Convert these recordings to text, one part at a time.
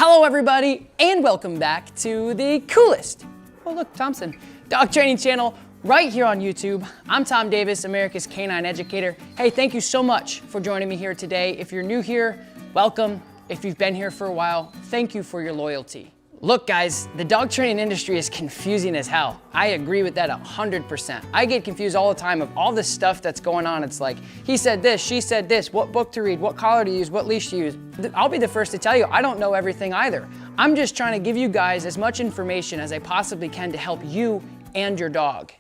Hello everybody, and welcome back to the coolest, oh look, Thompson, dog training channel right here on YouTube. I'm Tom Davis, America's Canine Educator. Hey, thank you so much for joining me here today. If you're new here, welcome. If you've been here for a while, thank you for your loyalty. Look guys, the dog training industry is confusing as hell. I agree with that 100%. I get confused all the time of all this stuff that's going on. It's like, he said this, she said this, what book to read, what collar to use, what leash to use. I'll be the first to tell you, I don't know everything either. I'm just trying to give you guys as much information as I possibly can to help you and your dog.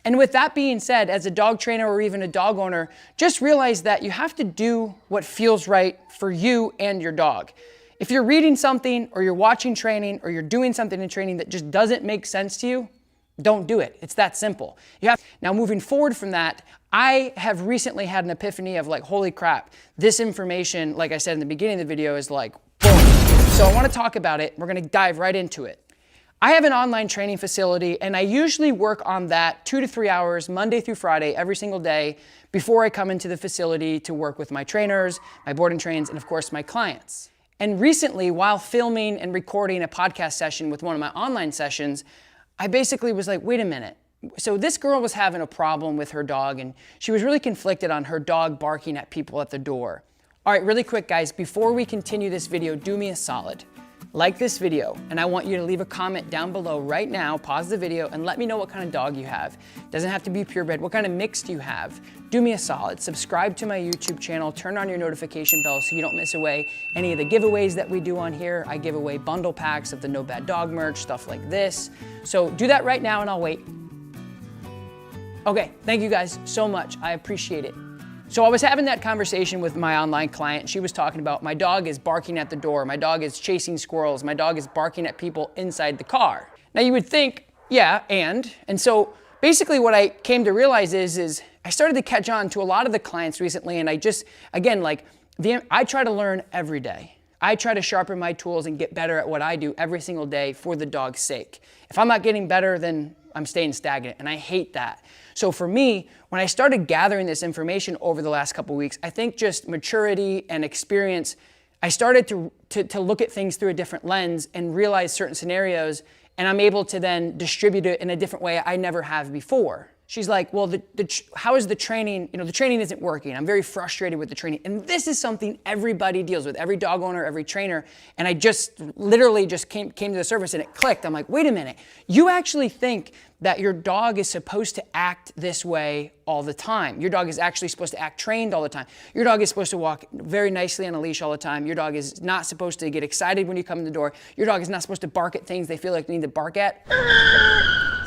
And with that being said, as a dog trainer or even a dog owner, just realize that you have to do what feels right for you and your dog. If you're reading something or you're watching training or you're doing something in training that just doesn't make sense to you, don't do it. It's that simple. Now moving forward from that, I have recently had an epiphany of like, holy crap, this information, like I said in the beginning of the video, is like, boom. So I want to talk about it. We're going to dive right into it. I have an online training facility and I usually work on that 2 to 3 hours, Monday through Friday, every single day before I come into the facility to work with my trainers, my board and trains, and of course my clients. And recently, while filming and recording a podcast session with one of my online sessions, I basically was like, wait a minute. So this girl was having a problem with her dog and she was really conflicted on her dog barking at people at the door. All right, really quick guys, before we continue this video, do me a solid. Like this video, and I want you to leave a comment down below right now, pause the video, and let me know what kind of dog you have. Doesn't have to be purebred. What kind of mix do you have? Do me a solid. Subscribe to my YouTube channel, turn on your notification bell so you don't miss away any of the giveaways that we do on here. I give away bundle packs of the No Bad Dog merch, stuff like this. So do that right now and I'll wait. Okay, thank you guys so much. I appreciate it. So I was having that conversation with my online client. She was talking about my dog is barking at the door. My dog is chasing squirrels. My dog is barking at people inside the car. Now you would think, yeah, and so basically what I came to realize is I started to catch on to a lot of the clients recently, and I just, again, like I try to learn every day. I try to sharpen my tools and get better at what I do every single day for the dog's sake. If I'm not getting better, then I'm staying stagnant, and I hate that. So for me, when I started gathering this information over the last couple of weeks, I think just maturity and experience, I started to look at things through a different lens and realize certain scenarios, and I'm able to then distribute it in a different way I never have before. She's like, well, how is the training, the training isn't working. I'm very frustrated with the training. And this is something everybody deals with, every dog owner, every trainer. And I just literally just came to the surface and it clicked. I'm like, wait a minute. You actually think that your dog is supposed to act this way all the time. Your dog is actually supposed to act trained all the time. Your dog is supposed to walk very nicely on a leash all the time. Your dog is not supposed to get excited when you come in the door. Your dog is not supposed to bark at things they feel like they need to bark at.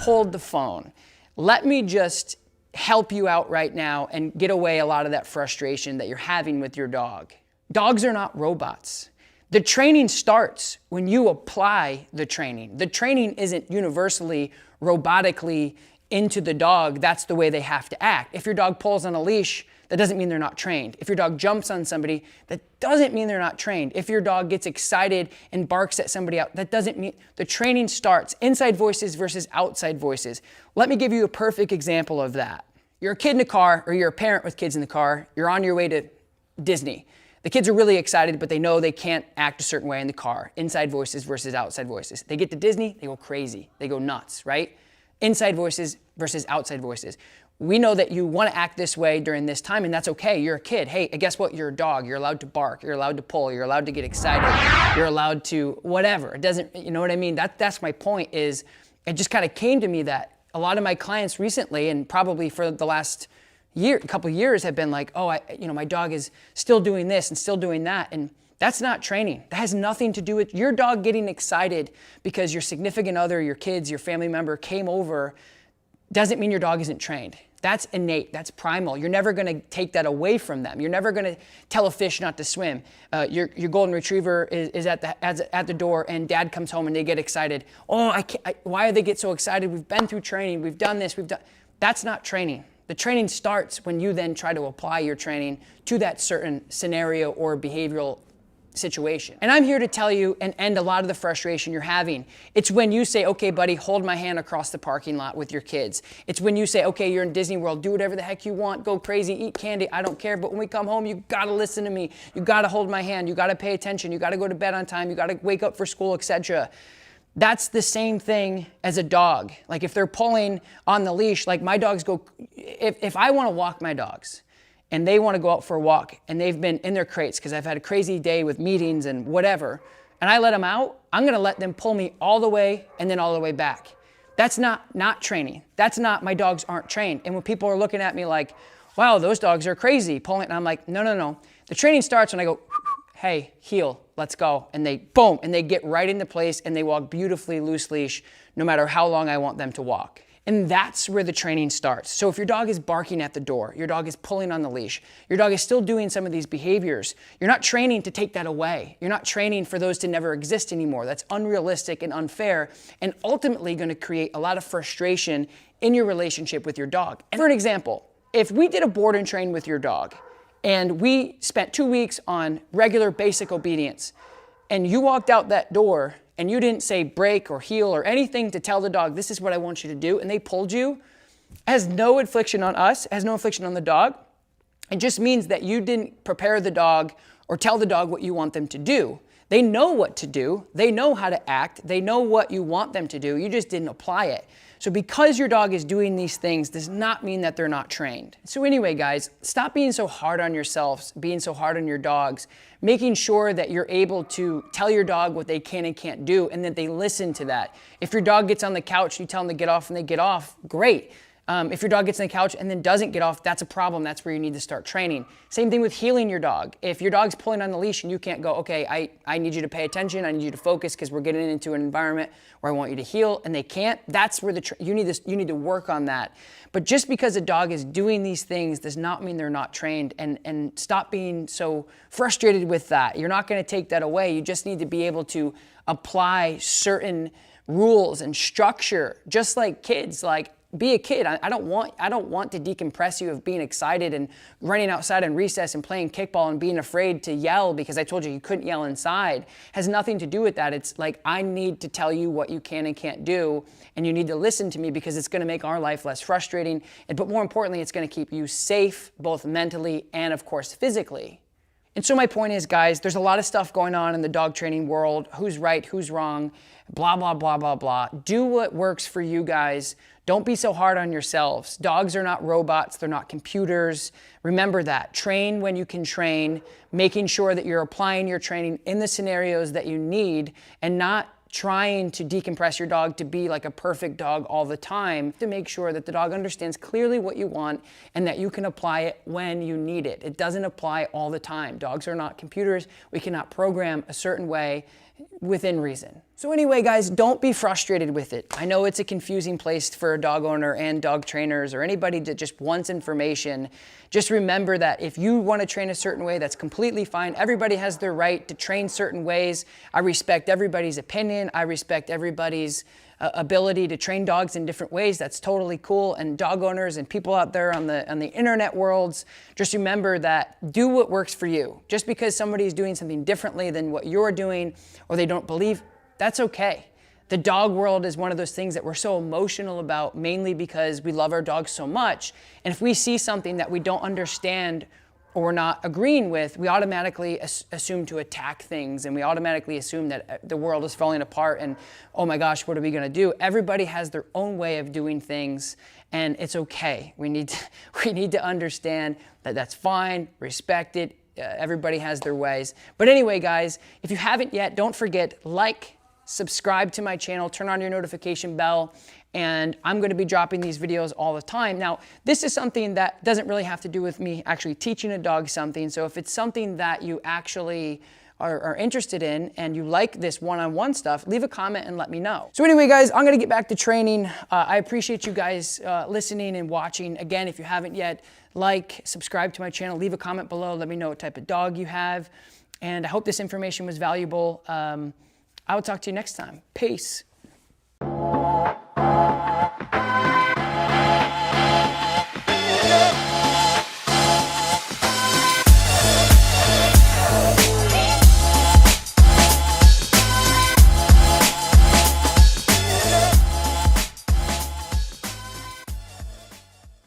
Hold the phone. Let me just help you out right now and get away a lot of that frustration that you're having with your dog. Dogs are not robots. The training starts when you apply the training. The training isn't universally, robotically into the dog. That's the way they have to act. If your dog pulls on a leash, that doesn't mean they're not trained. If your dog jumps on somebody, that doesn't mean they're not trained. If your dog gets excited and barks at somebody out, that doesn't mean. The training starts inside voices versus outside voices. Let me give you a perfect example of that. You're a kid in the car, or you're a parent with kids in the car. You're on your way to Disney. The kids are really excited, but they know they can't act a certain way in the car. Inside voices versus outside voices. They get to Disney, they go crazy. They go nuts, right? Inside voices versus outside voices. We know that you want to act this way during this time, and that's okay. You're a kid. Hey, guess what? You're a dog. You're allowed to bark. You're allowed to pull. You're allowed to get excited. You're allowed to whatever. It doesn't, you know what I mean? That's my point is, it just kind of came to me that a lot of my clients recently, and probably for the last couple of years, have been like, oh, my dog is still doing this and still doing that. And that's not training. That has nothing to do with your dog getting excited because your significant other, your kids, your family member came over. Doesn't mean your dog isn't trained. That's innate, that's primal. You're never gonna take that away from them. You're never gonna tell a fish not to swim. Your golden retriever is at the door and dad comes home and they get excited. Oh, why do they get so excited? We've been through training, we've done this, that's not training. The training starts when you then try to apply your training to that certain scenario or behavioral situation. And I'm here to tell you and end a lot of the frustration you're having. It's when you say, okay, buddy, hold my hand across the parking lot with your kids. It's when you say, okay, you're in Disney World, do whatever the heck you want, go crazy, eat candy, I don't care. But when we come home, you gotta listen to me. You gotta hold my hand. You gotta pay attention. You gotta go to bed on time. You gotta wake up for school, etc. That's the same thing as a dog. Like if they're pulling on the leash, like my dogs go, if I wanna walk my dogs, and they want to go out for a walk and they've been in their crates because I've had a crazy day with meetings and whatever, and I let them out, I'm going to let them pull me all the way and then all the way back. That's not training. That's not, my dogs aren't trained. And when people are looking at me like, wow, those dogs are crazy pulling, and I'm like, no. The training starts when I go, hey, heel, let's go. And they, boom, and they get right into place and they walk beautifully loose leash no matter how long I want them to walk. And that's where the training starts. So if your dog is barking at the door, your dog is pulling on the leash, your dog is still doing some of these behaviors, you're not training to take that away. You're not training for those to never exist anymore. That's unrealistic and unfair and ultimately going to create a lot of frustration in your relationship with your dog. And for an example, if we did a board and train with your dog and we spent 2 weeks on regular basic obedience and you walked out that door and you didn't say break or heel or anything to tell the dog, this is what I want you to do, and they pulled you, has no infliction on us, has no infliction on the dog. It just means that you didn't prepare the dog or tell the dog what you want them to do. They know what to do. They know how to act. They know what you want them to do. You just didn't apply it. So because your dog is doing these things does not mean that they're not trained. So anyway, guys, stop being so hard on yourselves, being so hard on your dogs, making sure that you're able to tell your dog what they can and can't do and that they listen to that. If your dog gets on the couch, you tell them to get off and they get off, great. If your dog gets on the couch and then doesn't get off, that's a problem. That's where you need to start training. Same thing with healing your dog. If your dog's pulling on the leash and you can't go, okay, I need you to pay attention. I need you to focus because we're getting into an environment where I want you to heal, and they can't, that's where you need to work on that. But just because a dog is doing these things does not mean they're not trained, and stop being so frustrated with that. You're not going to take that away. You just need to be able to apply certain rules and structure, just like kids. Like, be a kid. I don't want to decompress you of being excited and running outside in recess and playing kickball and being afraid to yell because I told you you couldn't yell inside. It has nothing to do with that. It's like, I need to tell you what you can and can't do, and you need to listen to me because it's going to make our life less frustrating. But more importantly, it's going to keep you safe, both mentally and of course physically. And so my point is, guys, there's a lot of stuff going on in the dog training world. Who's right, who's wrong, blah, blah, blah, blah, blah. Do what works for you guys. Don't be so hard on yourselves. Dogs are not robots. They're not computers. Remember that. Train when you can train, making sure that you're applying your training in the scenarios that you need and not trying to decompress your dog to be like a perfect dog all the time, to make sure that the dog understands clearly what you want and that you can apply it when you need it. It doesn't apply all the time. Dogs are not computers. We cannot program a certain way within reason. So anyway, guys, don't be frustrated with it. I know it's a confusing place for a dog owner and dog trainers or anybody that just wants information. Just remember that if you want to train a certain way, that's completely fine. Everybody has their right to train certain ways. I respect everybody's opinion. I respect everybody's ability to train dogs in different ways. That's totally cool. And dog owners and people out there on the internet worlds, just remember that do what works for you. Just because somebody is doing something differently than what you're doing or they don't believe, that's okay. The dog world is one of those things that we're so emotional about, mainly because we love our dogs so much. And if we see something that we don't understand or we're not agreeing with, we automatically assume to attack things, and we automatically assume that the world is falling apart and, oh my gosh, what are we gonna do? Everybody has their own way of doing things, and it's okay. We need to understand that that's fine, respect it. Everybody has their ways. But anyway, guys, if you haven't yet, don't forget, like, subscribe to my channel, turn on your notification bell, and I'm going to be dropping these videos all the time. Now, this is something that doesn't really have to do with me actually teaching a dog something. So if it's something that you actually are interested in and you like this one-on-one stuff, leave a comment and let me know. So anyway, guys, I'm going to get back to training. I appreciate you guys listening and watching. Again, if you haven't yet, like, subscribe to my channel, leave a comment below, let me know what type of dog you have. And I hope this information was valuable. I will talk to you next time. Peace.